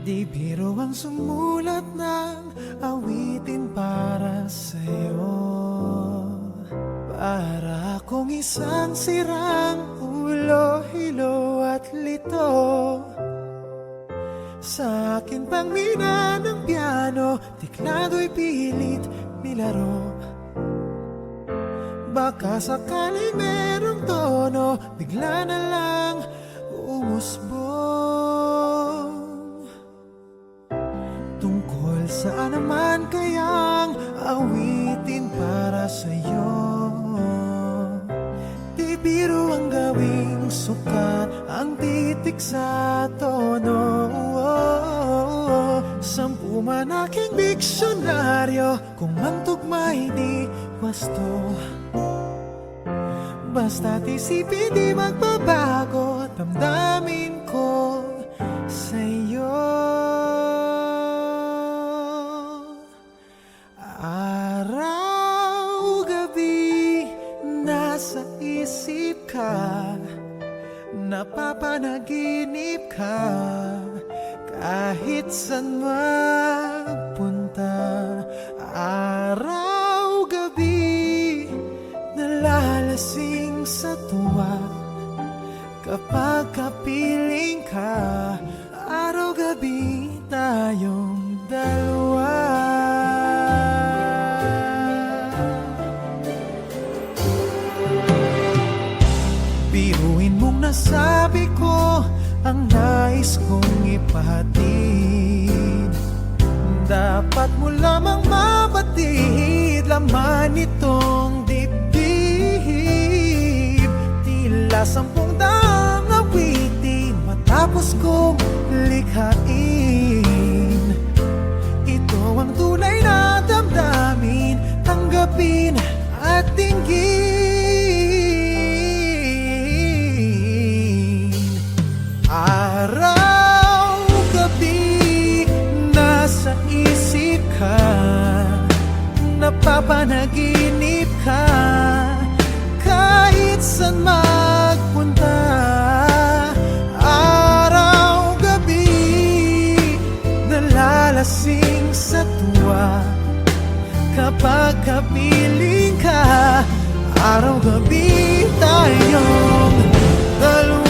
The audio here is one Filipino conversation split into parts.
Di biro ang sumulat ng awitin para sa'yo. Para akong isang sirang ulo, hilo at lito. Sa akin pang mina ng piano, tiklado'y pilit nilaro. Baka sakaling merong tono, bigla na lang umusbong. Tungkol saan naman kayang awitin para sa'yo? Di biro ang gawing sukat, ang titik sa tono. Sampu man aking diksyonaryo, kung ang tugma'y di wasto. Basta't isipin di magbabago, damdamin ko sa'yo. Araw-gabi nasa isip ka, napapanaginip ka, kahit saan magpunta. Araw-gabi nalalasing sa tuwa, kapag kapiling ka. Araw-gabi tayong dalawa. Biruin mong nasabi ko ang nais kong ipahatid. Dapat mo lamang mabatid laman itong dibdib. Tila 10 daang awitin matapos kong likhain. Ito ang tunay na damdamin, tanggapin at dinggin. Araw-gabi nasa isip ka, napapanaginip ka, kahit saan magpunta. Araw-gabi nalalasing sa tuwa, kapag kapiling ka. Araw-gabi tayong dalawa.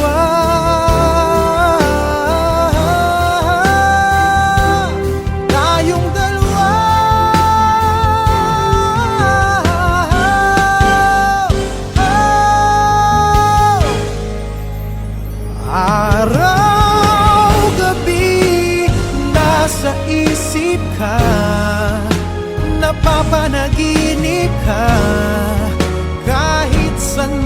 Tayong dalawa. Araw-gabi nasa isip ka, napapanaginip ka, kahit saan